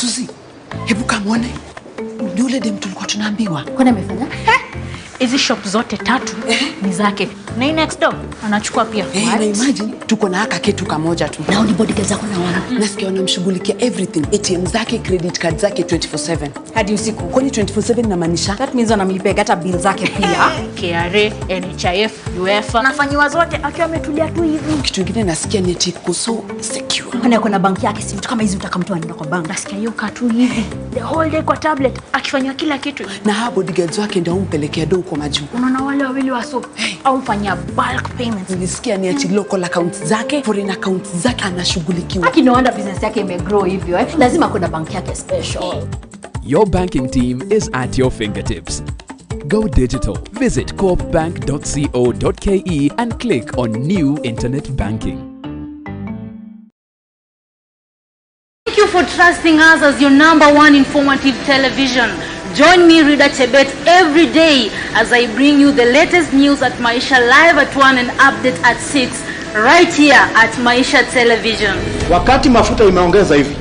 Suzi, hebu kamwone. Ni yule dem tulikuwa tunaambiwa. Kwani amefanya? Hizi shop zote 3 ni zake. Na next door anachukua pia. Na imagine tuko na haka kitu kamoja tu. Na bodyguards zako na wana. Nasikia wanamshughulikia everything. ATM zake, credit card zake 24/7. Hadi usiku. Kwani 24/7 inamaanisha? That means wanamlipia hata bill zake pia. KRA, NHIF, UEFA. Nafanywa zote akiwa ametulia tu hivi. Kitu kingine nasikia ni eti so secure. Kwani kuna bank yake, si mtu kama hizi utakamtoa anaenda kwa bank. Nasikia yuko tu hivi. The whole day kwa tablet akifanywa kila kitu. Na hao bodyguards wake ndio umpelekea do kwa majuu. Unaona wale wawili waso au mfanya bulk payments. Nilisikia ni ati local accounts zake, foreign accounts zake anashughulikiwa. Akinoanda business yake imegrow hivyo, lazima kuna bank yake special. Your banking team is at your fingertips. Go digital. Visit coopbank.co.ke and click on New Internet Banking. Thank you for trusting us as your #1 informative television. Join me, Rida Chebet, every day as I bring you the latest news at Maisha Live at 1 and update at 6, right here at Maisha Television. Wakati mafuta imeongeza hivi,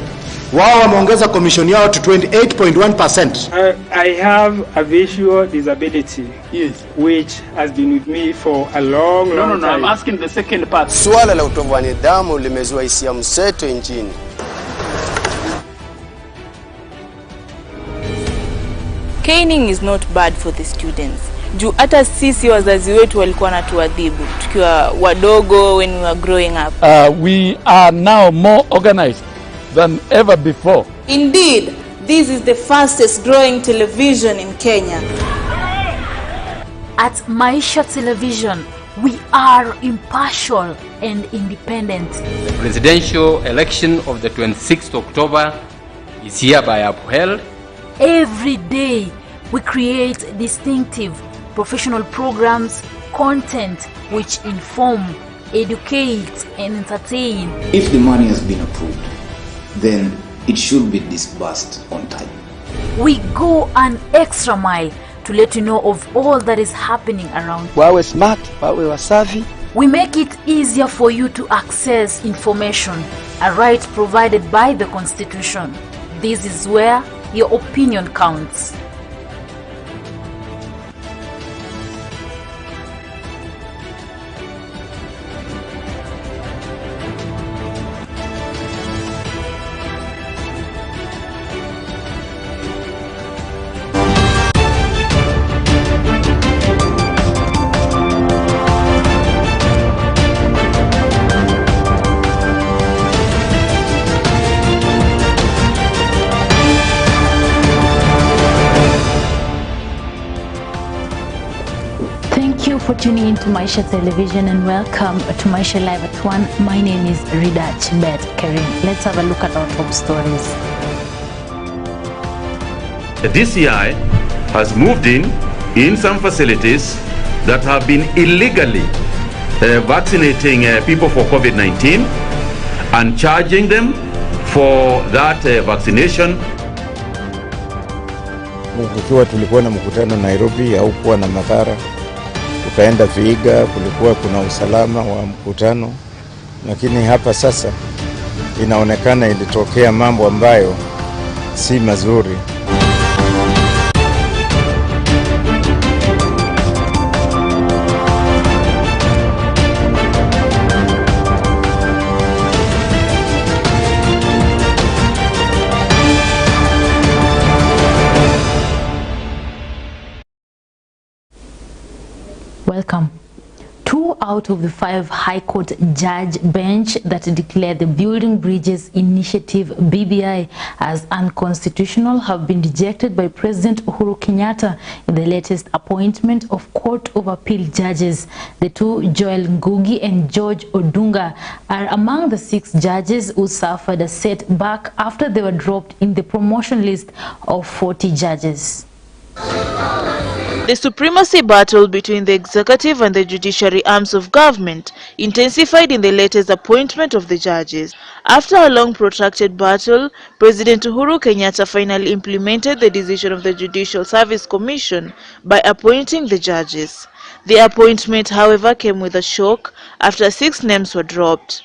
wao wameongeza commission yao to 28.1%. I have a visual disability, Yes, which has been with me for a long time. No, I'm asking the second part. Suala la utovu wa nidhamu limezua hisia mseto nchini. Caning is not bad for the students. Juu hata sisi wazazi wetu walikuwa wanatuadhibu tukiwa wadogo when we were growing up. We are now more organized than ever before. Indeed, this is the fastest growing television in Kenya. At Maisha Television, we are impartial and independent. The presidential election of the 26th October is hereby upheld. Every day, we create distinctive professional programs, content which inform, educate, and entertain. If the money has been approved, then it should be disbursed on time. We go an extra mile to let you know of all that is happening around. Wawe smart, wawe wasafi. We make it easier for you to access information, a right provided by the Constitution. This is where your opinion counts. Thank you for tuning into Maisha Television and welcome to Maisha Live at 1. My name is Rida Chebet Karim. Let's have a look at our top stories. The DCI has moved in some facilities that have been illegally vaccinating people for COVID-19 and charging them for that vaccination. Ukiwa tulikuwa na mkutano Nairobi au kuwa na madhara, tukaenda Vihiga, kulikuwa kuna usalama wa mkutano, lakini hapa sasa inaonekana ilitokea mambo ambayo si mazuri. Welcome. 2 out of the 5 High Court judge bench that declared the Building Bridges Initiative BBI as unconstitutional have been rejected by President Uhuru Kenyatta in the latest appointment of Court of Appeal judges. The 2, Joel Ngugi and George Odunga, are among the 6 judges who suffered a setback after they were dropped in the promotion list of 40 judges. The supremacy battle between the executive and the judiciary arms of government intensified in the latest appointment of the judges. After a long protracted battle, President Uhuru Kenyatta finally implemented the decision of the Judicial Service Commission by appointing the judges. The appointment, however, came with a shock after 6 names were dropped.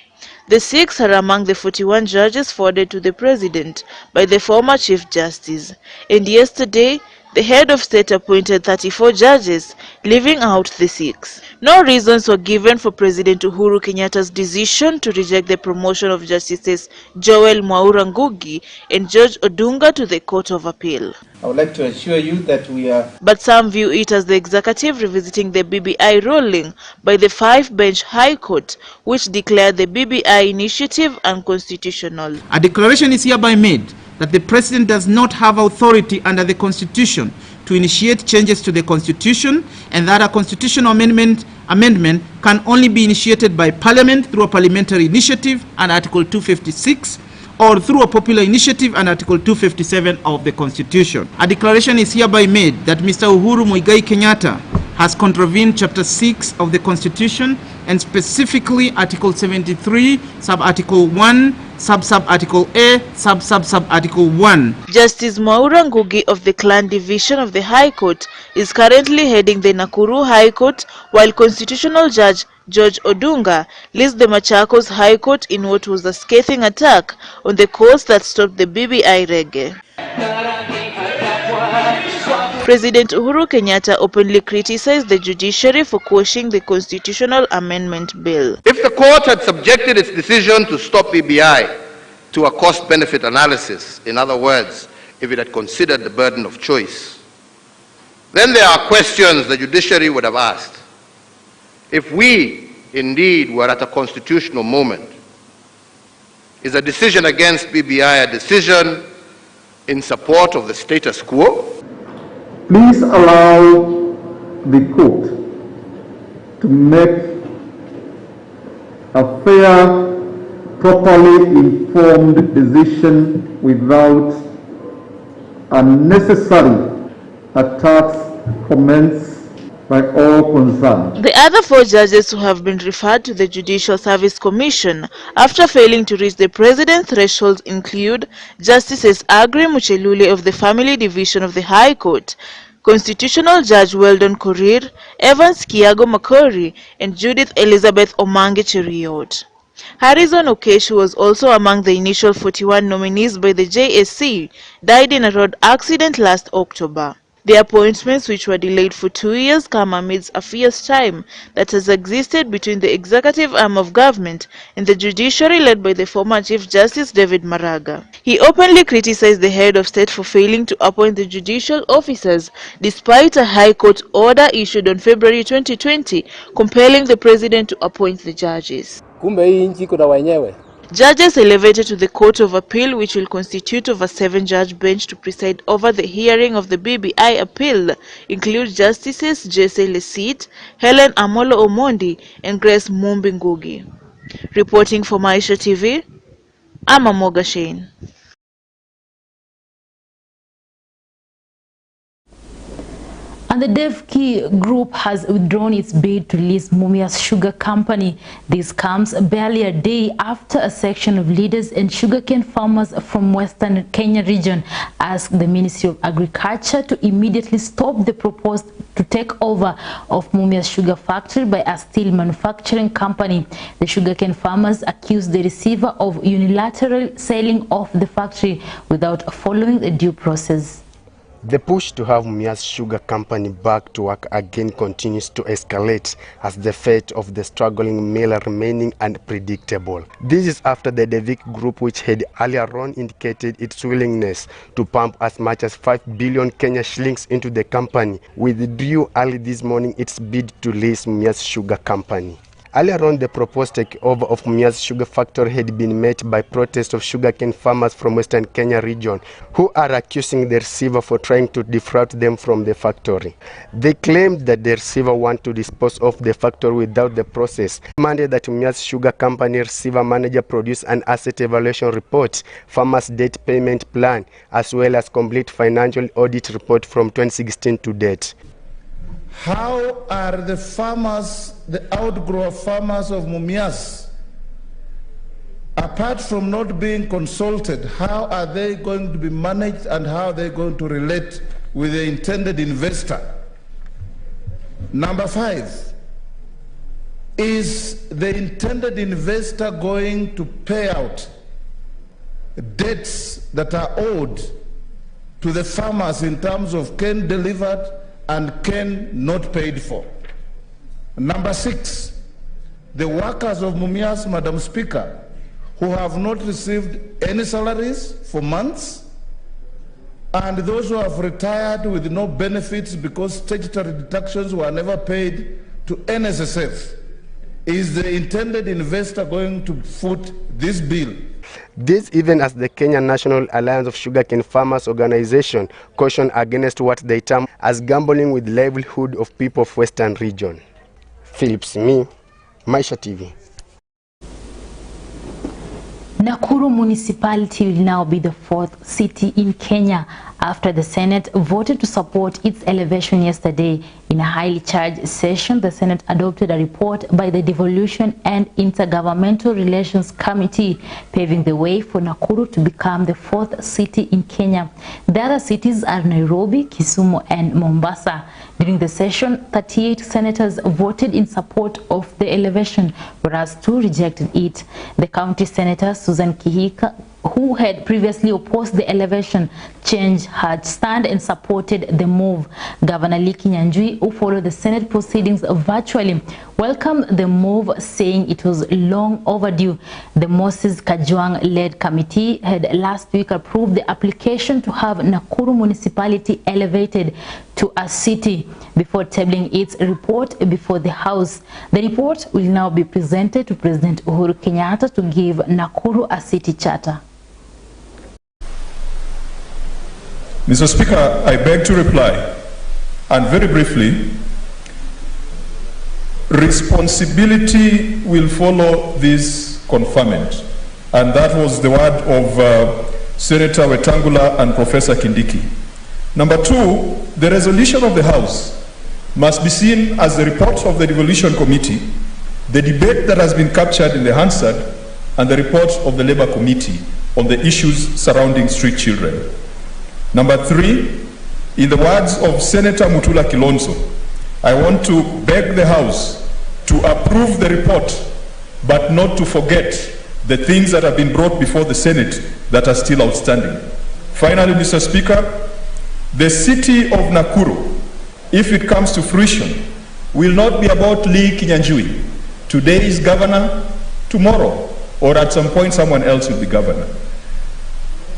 The 6 are among the 41 judges forwarded to the President by the former Chief Justice. And yesterday, the head of state appointed 34 judges, leaving out the 6. No reasons were given for President Uhuru Kenyatta's decision to reject the promotion of Justices Joel Mwaura Ngugi and George Odunga to the Court of Appeal. I would like to assure you that we are... But some view it as the executive revisiting the BBI ruling by the 5-bench High Court, which declared the BBI initiative unconstitutional. A declaration is hereby made that the President does not have authority under the Constitution to initiate changes to the Constitution, and that a constitutional amendment can only be initiated by Parliament through a parliamentary initiative and Article 256, or through a popular initiative and Article 257 of the Constitution. A declaration is hereby made that Mr. Uhuru Muigai Kenyatta has contravened Chapter 6 of the Constitution, and specifically Article 73, Sub-Article 1, Sub-Article A, Sub-Article 1. Justice Mwaura Ngugi of the Clan Division of the High Court is currently heading the Nakuru High Court, while Constitutional Judge George Odunga leads the Machakos High Court in what was a scathing attack on the courts that stopped the BBI reggae. President Uhuru Kenyatta openly criticized the judiciary for quashing the constitutional amendment bill. If the court had subjected its decision to stop BBI to a cost-benefit analysis, in other words, if it had considered the burden of choice, then there are questions the judiciary would have asked. If we indeed were at a constitutional moment, is a decision against BBI a decision in support of the status quo? Please allow the court to make a fair, properly informed decision without unnecessary attacks, comments by all concerned. The other 4 judges who have been referred to the Judicial Service Commission after failing to reach the President's threshold include Justices Aggrey Muchelule of the Family Division of the High Court, Constitutional Judge Weldon Korir, Evans Kiago Makori, and Judith Elizabeth Omange Cheriot. Harrison Okeshu was also among the initial 41 nominees by the JSC, died in a road accident last October. The appointments, which were delayed for 2 years, come amidst a fierce time that has existed between the executive arm of government and the judiciary led by the former Chief Justice David Maraga. He openly criticized the head of state for failing to appoint the judicial officers despite a High Court order issued on February 2020 compelling the President to appoint the judges. Kumbe hii nchi kuna wenyewe. Judges elevated to the Court of Appeal, which will constitute of a 7-judge bench to preside over the hearing of the BBI appeal, include Justices Jesse Lesit, Helen Amolo Omondi, and Grace Mumbi Ngugi. Reporting for Maisha TV, I'm Amoga Shane. And the DevKey Group has withdrawn its bid to lease Mumias Sugar Company. This comes barely a day after a section of leaders and sugarcane farmers from Western Kenya region asked the Ministry of Agriculture to immediately stop the proposed to take over of Mumias Sugar Factory by a steel manufacturing company. The sugarcane farmers accused the receiver of unilaterally selling off the factory without following the due process. The push to have Mumias Sugar Company back to work again continues to escalate as the fate of the struggling mill remaining unpredictable. This is after the DevKey Group, which had earlier on indicated its willingness to pump as much as 5 billion Kenya shillings into the company, withdrew early this morning its bid to lease Mumias Sugar Company. Earlier on, the proposed takeover of Mumias Sugar Factory had been met by protests of sugarcane farmers from Western Kenya region, who are accusing the receiver for trying to defraud them from the factory. They claimed that the receiver wanted to dispose of the factory without the process, demanded that Mumias Sugar Company receiver manager produce an asset evaluation report, farmers' debt payment plan, as well as complete financial audit report from 2016 to date. How are the farmers, the outgrow farmers of Mumias, apart from not being consulted, how are they going to be managed and how are they going to relate with the intended investor? Number 5, Is the intended investor going to pay out debts that are owed to the farmers in terms of cane delivered and cane not paid for? Number 6, the workers of Mumias, Madam Speaker, who have not received any salaries for months, and those who have retired with no benefits because statutory deductions were never paid to NSSF. Is the intended investor going to foot this bill? This even as the Kenya National Alliance of Sugarcane Farmers Organization caution against what they term as gambling with livelihood of people of Western region. Phillips, Maisha TV. Nakuru municipality will now be the 4th city in Kenya after the Senate voted to support its elevation yesterday. In a highly charged session, the Senate adopted a report by the Devolution and Intergovernmental Relations Committee, paving the way for Nakuru to become the 4th city in Kenya. The other cities are Nairobi, Kisumu, and Mombasa. During the session, 38 senators voted in support of the elevation, whereas 2 rejected it. The county senator, Susan Kihika, who had previously opposed the elevation change, had stand and supported the move. Governor Lee Kinyanjui, who followed the Senate proceedings virtually, welcomed the move, saying it was long overdue. The Moses Kajwang-led committee had last week approved the application to have Nakuru municipality elevated to a city before tabling its report before the House. The report will now be presented to President Uhuru Kenyatta to give Nakuru a city charter. Mr. Speaker, I beg to reply, and very briefly, responsibility will follow this conferment, and that was the word of Senator Wetangula and Professor Kindiki. Number 2, the resolution of the House must be seen as the report of the Devolution Committee, the debate that has been captured in the Hansard, and the report of the Labour Committee on the issues surrounding street children. Number 3, in the words of Senator Mutula Kilonzo, I want to beg the House to approve the report, but not to forget the things that have been brought before the Senate that are still outstanding. Finally, Mr. Speaker, the city of Nakuru, if it comes to fruition, will not be about Lee Kinyanjui. Today is governor, tomorrow, or at some point someone else will be governor.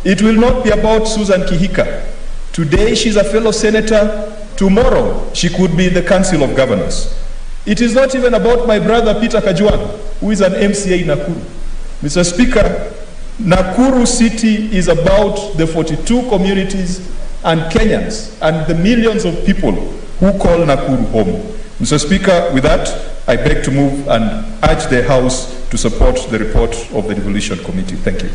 It will not be about Susan Kihika. Today she's a fellow senator, tomorrow she could be in the Council of Governors. It is not even about my brother Peter Kajwang, who is an MCA in Nakuru. Mr. Speaker, Nakuru city is about the 42 communities and Kenyans and the millions of people who call Nakuru home. Mr. Speaker, with that, I beg to move and urge the House to support the report of the Devolution Committee. Thank you.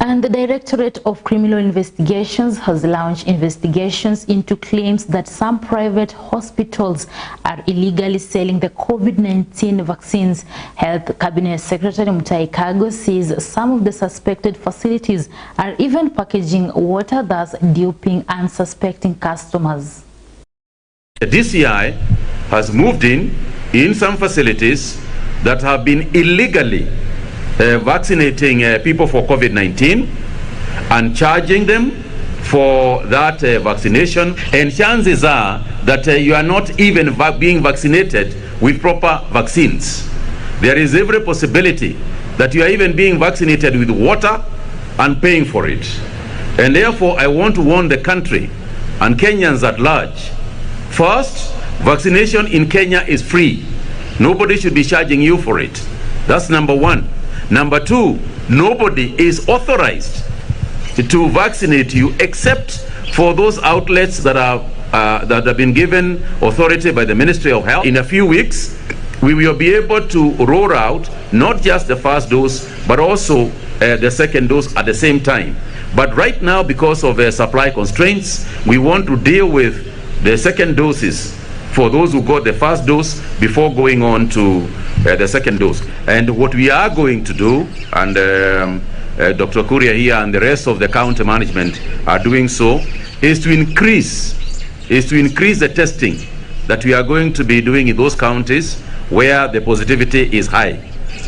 And the Directorate of Criminal Investigations has launched investigations into claims that some private hospitals are illegally selling the COVID-19 vaccines. Health Cabinet Secretary Mutahi Kagwe says some of the suspected facilities are even packaging water, thus duping unsuspecting customers. The DCI has moved in some facilities that have been illegally vaccinating people for COVID-19 and charging them for that vaccination, and chances are that you are not even being vaccinated with proper vaccines. There is every possibility that you are even being vaccinated with water and paying for it. And therefore I want to warn the country and Kenyans at large. First, vaccination in Kenya is free. Nobody should be charging you for it. That's number 1. Number 2, nobody is authorized to vaccinate you except for those outlets that have been given authority by the Ministry of Health. In a few weeks, we will be able to roll out not just the first dose, but also the second dose at the same time. But right now, because of supply constraints, we want to deal with the second doses for those who got the first dose before going on to the second dose. And what we are going to do, and Dr. Kuria here and the rest of the county management are doing so, is to increase the testing that we are going to be doing in those counties where the positivity is high,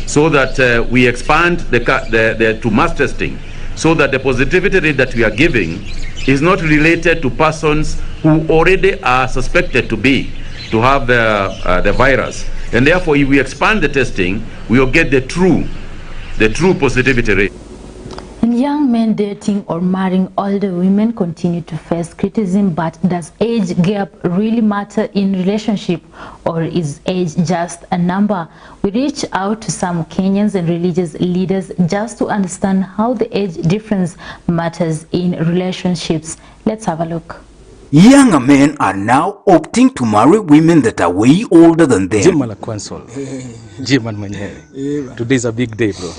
so that we expand to mass testing, so that the positivity rate that we are giving is not related to persons who already are suspected to have the virus. And therefore, if we expand the testing, we will get the true positivity rate. And young men dating or marrying older women continue to face criticism, but does age gap really matter in relationship, or is age just a number? We reach out to some Kenyans and religious leaders just to understand how the age difference matters in relationships. Let's have a look. Younger men are now opting to marry women that are way older than them. Today's a big day, bro.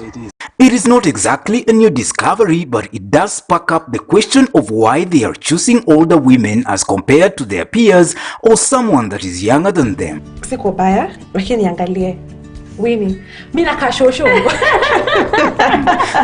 It is not exactly a new discovery, but it does spark up the question of why they are choosing older women as compared to their peers or someone that is younger than them. Siko baya, lakini angalie. Winnie, mina kashosho.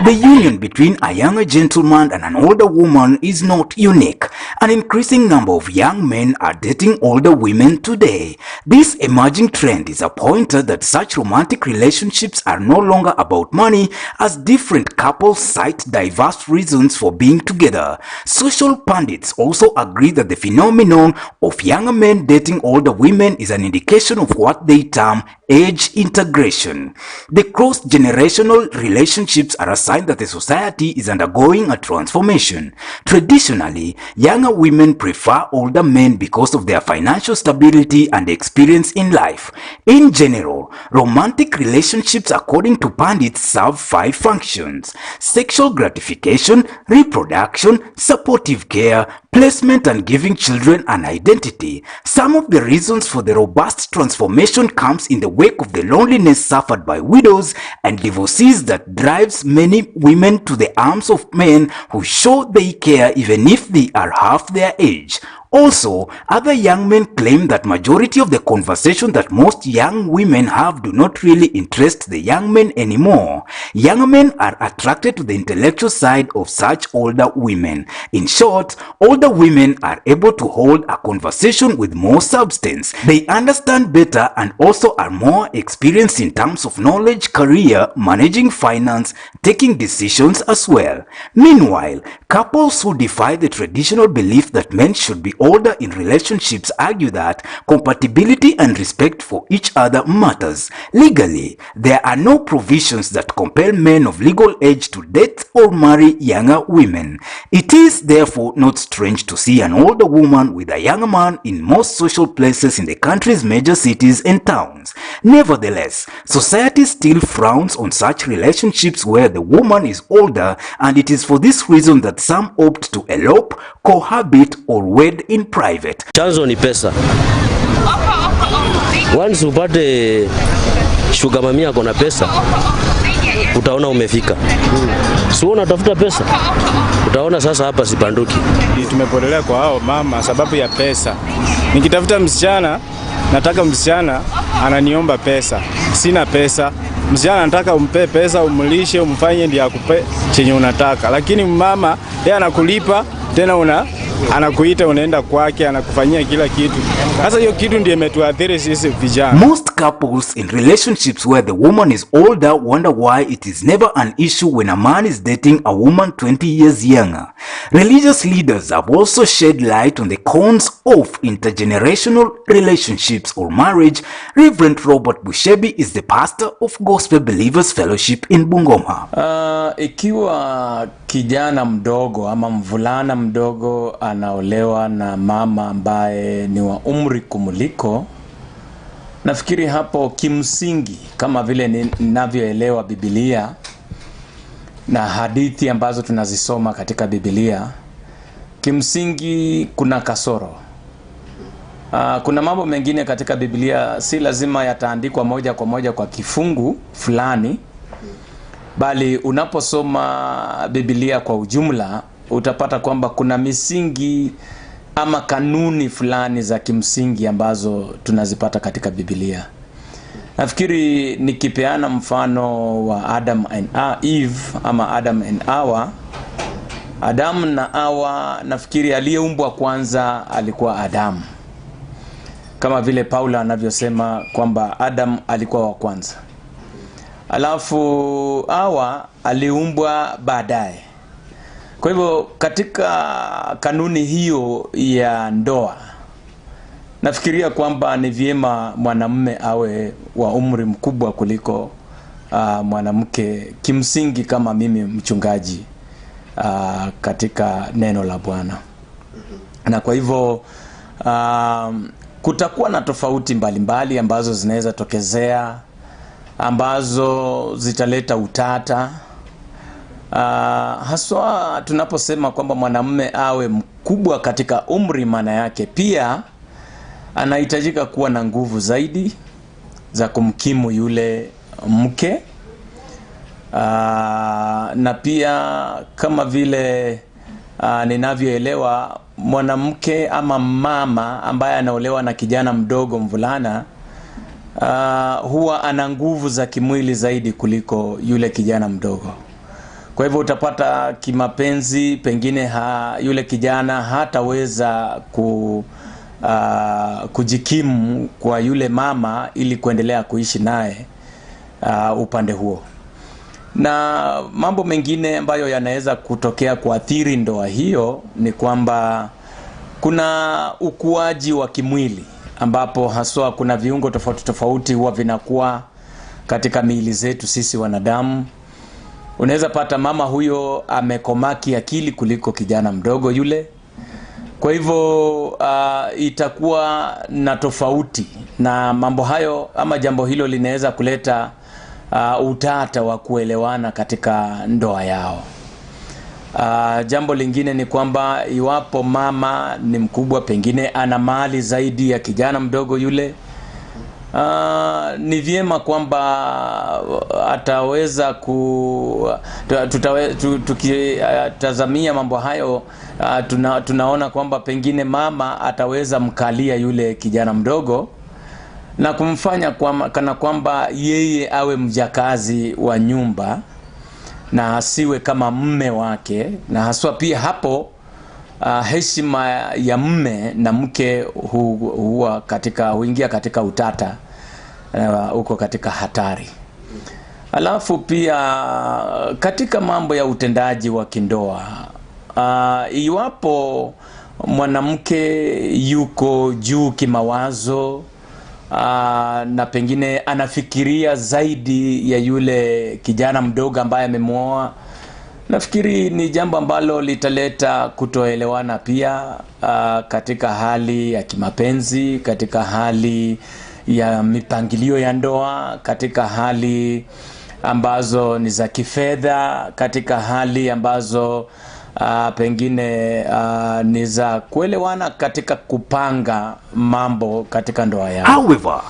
The union between a younger gentleman and an older woman is not unique. An increasing number of young men are dating older women today. This emerging trend is a pointer that such romantic relationships are no longer about money, as different couples cite diverse reasons for being together. Social pundits also agree that the phenomenon of younger men dating older women is an indication of what they term age integration. The cross-generational relationships are a sign that the society is undergoing a transformation. Traditionally, younger women prefer older men because of their financial stability and experience in life. In general, romantic relationships, according to pundits, serve 5 functions: sexual gratification, reproduction, supportive care, placement, and giving children an identity. Some of the reasons for the robust transformation comes in the wake of the loneliness suffered by widows and divorcees that drives many women to the arms of men who show they care even if they are half their age. Also, other young men claim that majority of the conversation that most young women have do not really interest the young men anymore. Young men are attracted to the intellectual side of such older women. In short, older women are able to hold a conversation with more substance. They understand better and also are more experienced in terms of knowledge, career, managing finance, taking decisions as well. Meanwhile, couples who defy the traditional belief that men should be older in relationships argue that compatibility and respect for each other matters. Legally, there are no provisions that compel men of legal age to date or marry younger women. It is therefore not strange to see an older woman with a younger man in most social places in the country's major cities and towns. Nevertheless, society still frowns on such relationships where the woman is older, and it is for this reason that some opt to elope, cohabit, or wed in private. Chanzo ni pesa. Once upate sugar mami ako na pesa, utaona umefika. So unatafuta pesa, utaona sasa hapa sipanduki. Tumepolelea kwa hao mama sababu ya pesa. Nikitafuta msichana, nataka msichana ananiomba pesa. Sina pesa. Msichana anataka umpe pesa, umlishe, umfanye ndiye akupe chenye unataka. Lakini mama yeye anakulipa tena anakuita unaenda kwake, anakufanyia kila kitu. Sasa hiyo kitu ndiye imetuathiri sisi vijana. Most couples in relationships where the woman is older wonder why it is never an issue when a man is dating a woman 20 years younger. Religious leaders have also shed light on the cons of intergenerational relationships or marriage. Reverend Robert Bushebi is the pastor of Gospel Believers Fellowship in Bungoma. Ikiwa kijana mdogo ama mvulana mdogo anaolewa na mama ambaye ni wa umri kumuliko, nafikiri hapo kimsingi, kama vile ninavyoelewa Biblia na hadithi ambazo tunazisoma katika Biblia, kimsingi kuna kasoro. Kuna mambo mengine katika Biblia si lazima yataandikwa moja kwa moja kwa kifungu fulani, bali unaposoma Biblia kwa ujumla utapata kwamba kuna misingi ama kanuni fulani za kimsingi ambazo tunazipata katika Biblia. Nafikiri nikipeana mfano wa Adam and Eve ama Adam and Hawa. Adam na Hawa, nafikiri aliyeumbwa kwanza alikuwa Adam. kama vile Paula anavyosema kwamba Adam alikuwa wa kwanza, alafu Hawa aliumbwa baadaye. Kwa hivyo katika kanuni hiyo ya ndoa, nafikiria kwamba ni vyema mwanamume awe wa umri mkubwa kuliko mwanamke, kimsingi kama mimi mchungaji katika neno la Bwana. Na kwa hivyo kutakuwa na tofauti mbalimbali ambazo zinaweza tokezea, ambazo zitaleta utata. Haswa tunaposema kwamba mwanamume awe mkubwa katika umri, maana yake pia anahitajika kuwa na nguvu zaidi za kumkimu yule mke. Na pia kama vile ninavyoelewa, mwanamke ama mama ambaye anaolewa na kijana mdogo, mvulana, huwa ana nguvu za kimwili zaidi kuliko yule kijana mdogo. Kwa hivyo utapata kimapenzi pengine yule kijana hataweza kujikimu kwa yule mama ili kuendelea kuishi naye upande huo. Na mambo mengine ambayo yanaweza kutokea kuathiri ndoa hiyo ni kwamba kuna ukuaji wa kimwili, ambapo haswa kuna viungo tofauti tofauti huwa vinakuwa katika miili zetu sisi wanadamu. Unaweza pata mama huyo amekomaa kiakili kuliko kijana mdogo yule. Kwa hivyo itakuwa na tofauti, na mambo hayo ama jambo hilo linaweza kuleta utata wa kuelewana katika ndoa yao. Jambo lingine ni kwamba iwapo mama ni mkubwa, pengine ana mali zaidi ya kijana mdogo yule, ni vyema kwamba ataweza tukitazamia mambo hayo, tunaona kwamba pengine mama ataweza mkalia yule kijana mdogo na kumfanya kana kwamba yeye awe mjakazi wa nyumba na asiwe kama mume wake. Na haswa pia hapo heshima ya mume na mke huingia katika utata, uko katika hatari. Alafu pia katika mambo ya utendaji wa kindoa, iwapo mwanamke yuko juu kimawazo, na pengine anafikiria zaidi ya yule kijana mdogo ambaye amemwoa, nafikiri ni jambo ambalo litaleta kutoelewana pia katika hali ya kimapenzi, katika hali ya mipangilio ya ndoa, katika hali ambazo ni za kifedha, katika hali ambazo pengine ni za kuelewana katika kupanga mambo katika ndoa yao. However,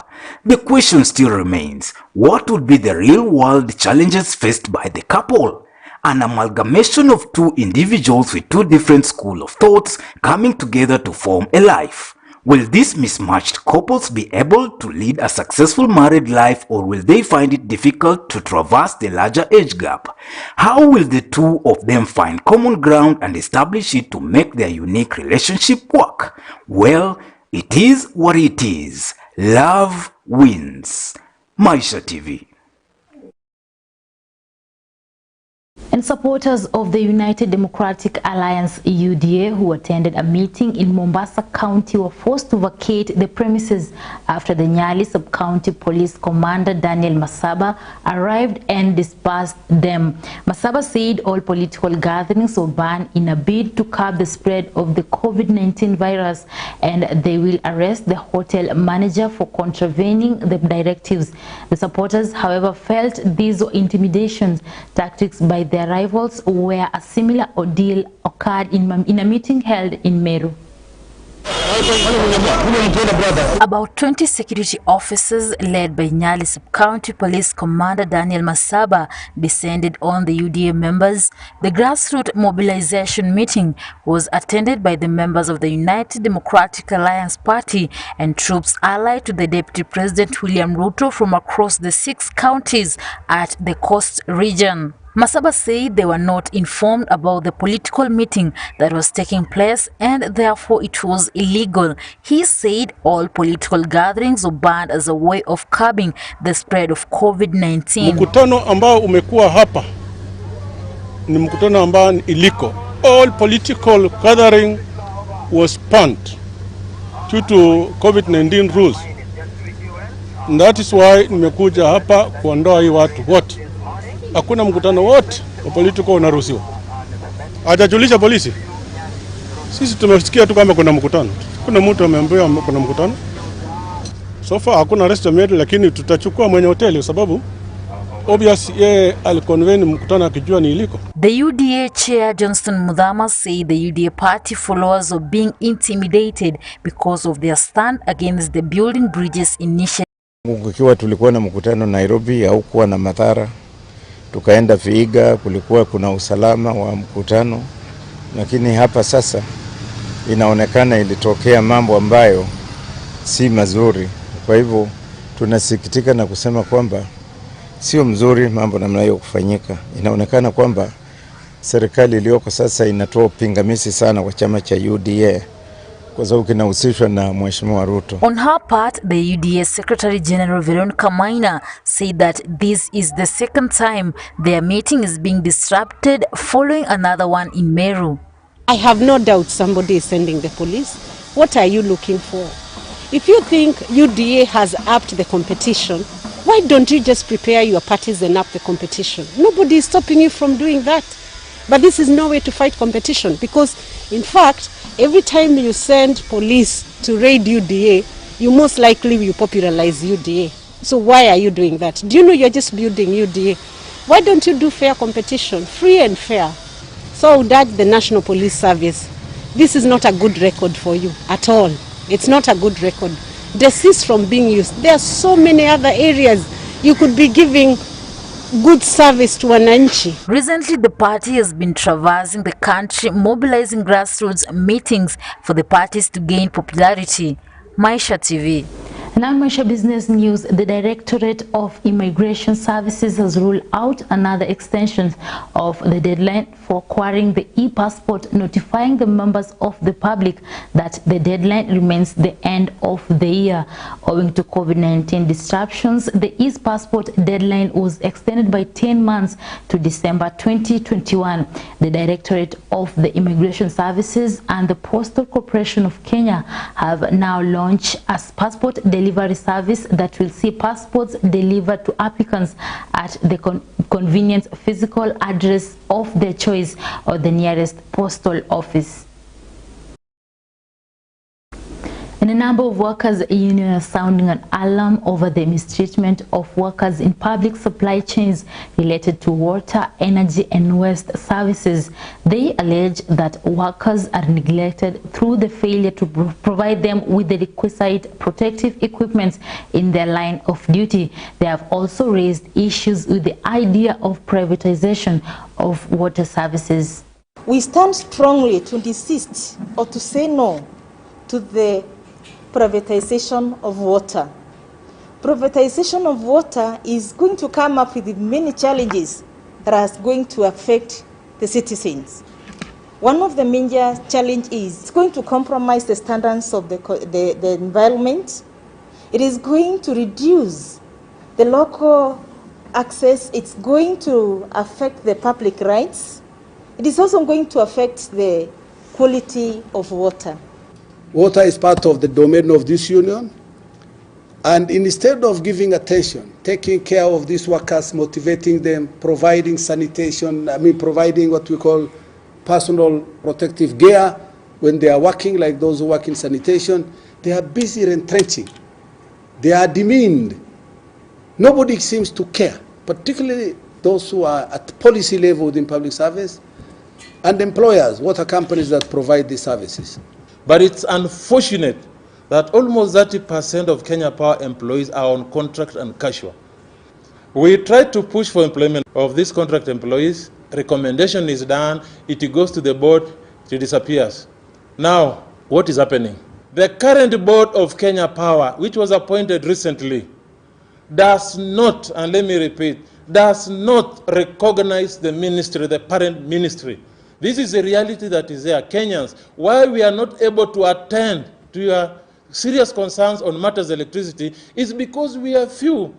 the question still remains, what would be the real world challenges faced by the couple? An amalgamation of two individuals with two different schools of thoughts coming together to form a life. Will these mismatched couples be able to lead a successful married life, or will they find it difficult to traverse the larger age gap? How will the two of them find common ground and establish it to make their unique relationship work? Well, it is what it is. Love wins. Maisha TV. And supporters of the United Democratic Alliance UDA who attended a meeting in Mombasa County were forced to vacate the premises after the Nyali Sub-County Police Commander Daniel Masaba arrived and dispersed them. Masaba said all political gatherings were banned in a bid to curb the spread of the COVID-19 virus, and they will arrest the hotel manager for contravening the directives. The supporters, however, felt these were intimidation tactics by their rivals, where a similar ordeal occurred in a meeting held in Meru. About 20 security officers led by Nyali Sub-County Police Commander Daniel Masaba descended on the UDA members. The grassroots mobilization meeting was attended by the members of the United Democratic Alliance Party and troops allied to the Deputy President William Ruto from across the 6 counties at the coast region. Masaba said they were not informed about the political meeting that was taking place and therefore it was illegal. He said all political gatherings were banned as a way of curbing the spread of COVID-19. Mkutano ambao umekuwa hapa ni mkutano ambao ni illegal. All political gathering was banned due to COVID-19 rules. And that is why nimekuja hapa kuondoa hii watu wote. Hakuna mkutano wote wa political unaruhusiwa. Hajajulisha polisi. Sisi tumesikia tu kama kuna mkutano. Kuna mtu ameambiwa kuna mkutano. So far hakuna arrest made, lakini tutachukua mwenye hoteli sababu obvious yeye aliconvene mkutano akijua ni iliko. The UDA chair Johnston Muthama said the UDA party followers are being intimidated because of their stand against the Building Bridges initiative. Kukiwa tulikuwa na mkutano Nairobi au kuwa na madhara, tukaenda Vihiga, kulikuwa kuna usalama wa mkutano, lakini hapa sasa inaonekana ilitokea mambo ambayo si mazuri. Kwa hivyo tunasikitika na kusema kwamba sio mzuri mambo namna hiyo kufanyika. Inaonekana kwamba serikali iliyoko sasa inatoa pingamizi sana kwa chama cha UDA kwa sababu kinahusishwa na Mheshimiwa Ruto. On her part, the UDA Secretary General Veronica Maina said that this is the second time their meeting is being disrupted following another one in Meru. I have no doubt somebody is sending the police. What are you looking for? If you think UDA has upped the competition, why don't you just prepare your parties and up the competition? Nobody is stopping you from doing that. But this is no way to fight competition because, in fact, every time you send police to raid UDA, you most likely will popularize UDA. So why are you doing that? Do you know you're just building UDA? Why don't you do fair competition, free and fair? So that the National Police Service, this is not a good record for you at all. It's not a good record. Desist from being used. There are so many other areas you could be giving good service to wananchi. Recently, the party has been traversing the country, mobilizing grassroots meetings for the parties to gain popularity. Maisha TV. Now, Maisha Business News, the Directorate of Immigration Services has ruled out another extension of the deadline for acquiring the e-passport, notifying the members of the public that the deadline remains the end of the year. Owing to COVID-19 disruptions, the e-passport deadline was extended by 10 months to December 2021. The Directorate of the Immigration Services and the Postal Corporation of Kenya have now launched a passport delivery service that will see passports delivered to applicants at the convenient physical address of their choice or the nearest postal office. And a number of workers' unions are sounding an alarm over the mistreatment of workers in public supply chains related to water, energy and waste services. They allege that workers are neglected through the failure to provide them with the requisite protective equipment in their line of duty. They have also raised issues with the idea of privatization of water services. We stand strongly to desist or to say no to the privatization of water. Privatization of water is going to come up with many challenges that are going to affect the citizens. One of the major challenges is it's going to compromise the standards of the environment. It is going to reduce the local access. It's going to affect the public rights. It is also going to affect the quality of water. Water is part of the domain of this union, and instead of giving attention, taking care of these workers, motivating them, providing sanitation, providing what we call personal protective gear when they are working, like those who work in sanitation, they are busy retrenching. They are demeaned. Nobody seems to care, particularly those who are at policy level within public service and employers, water companies that provide these services. But it's unfortunate that almost 30% of Kenya Power employees are on contract and casual. We tried to push for employment of these contract employees. Recommendation is done, it goes to the board, it disappears. Now, what is happening? The current board of Kenya Power, which was appointed recently, does not, and let me repeat, does not recognize the ministry, the parent ministry. This is a reality that is there. Kenyans, why we are not able to attend to your serious concerns on matters of electricity is because we are few.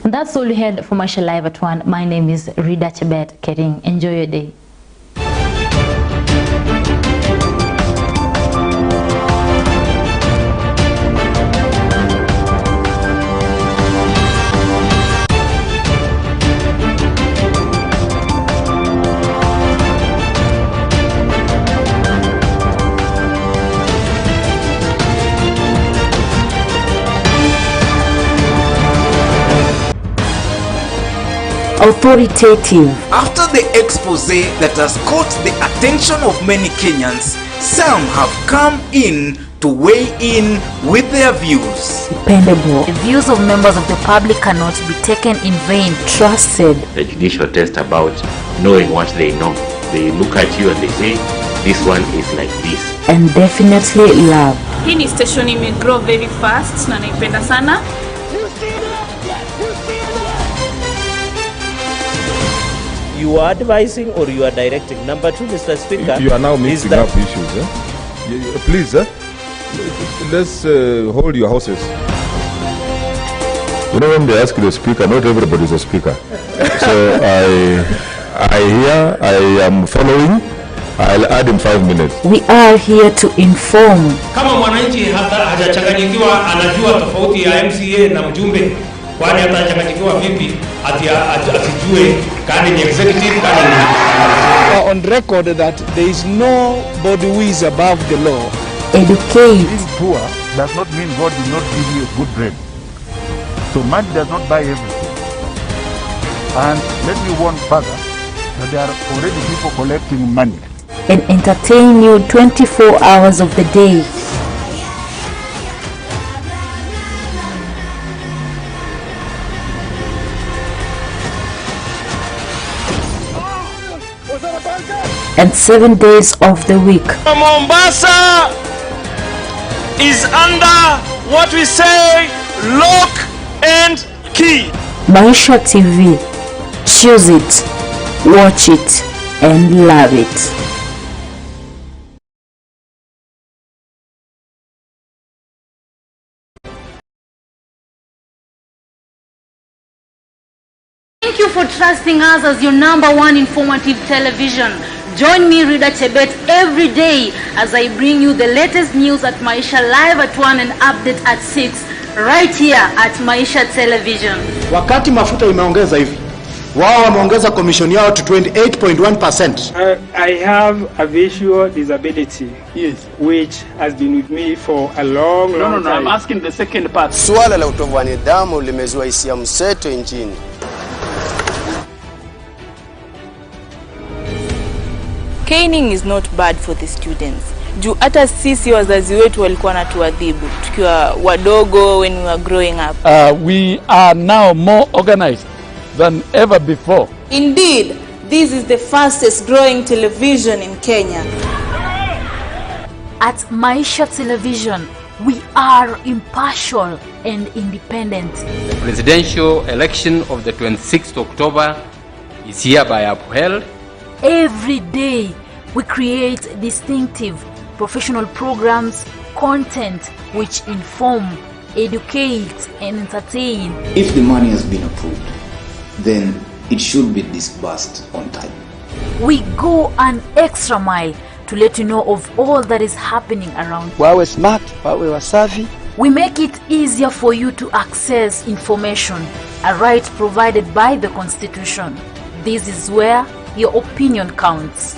And that's all we had for Maisha Live at 1. My name is Rida Chebet Kering. Enjoy your day. Authoritative. After the expose that has caught the attention of many Kenyans, some have come in to weigh in with their views. Dependable. The views of members of the public cannot be taken in vain. Trusted. The judicial test about knowing what they know. They look at you and they say, this one is like this. And definitely love. Hii station grow very fast na naipenda sana. You are advising or you are directing. Number 2, Mr. Speaker. You are now mixing up issues. Please, let's hold your horses. You know, when they ask the speaker, not everybody is a speaker. So I am following. I'll add in 5 minutes. We are here to inform. Kama mwananchi hajachanganyikiwa anajua tofauti ya MCA na mjumbe, kwani atachanganyikiwa vipi asijue kani ni executive kani ni on record that there is nobody who is above the law. Educate. Being poor does not mean God will not give you a good bread. So money does not buy everything. And let me warn further that there are already people collecting money. And entertain you 24 hours of the day. And 7 days of the week. Mombasa is under what we say lock and key. Maisha TV. Choose it, watch it, and love it. Thank you for trusting us as your #1 informative television. Join me, Rida Chebet, every day as I bring you the latest news at Maisha Live at 1 and update at 6, right here at Maisha Television. Wakati mafuta imeongeza hivi, wao wameongeza commission yao to 28.1%. I have a visual disability, yes, which has been with me for a long time. No, I'm asking the second part. Swala la utovu wa nidhamu limezua hisia mseto nchini. Caning is not bad for the students. Juu hata sisi wazazi wetu walikuwa natuadhibu tukiwa wadogo when we were growing up. We are now more organized than ever before. Indeed, this is the fastest growing television in Kenya. At Maisha Television, we are impartial and independent. The presidential election of the 26th October is hereby upheld. Every day, we create distinctive professional programs, content which inform, educate, and entertain. If the money has been approved, then it should be disbursed on time. We go an extra mile to let you know of all that is happening around. Wawe smart, wawe wasafi. We make it easier for you to access information, a right provided by the Constitution. This is where your opinion counts.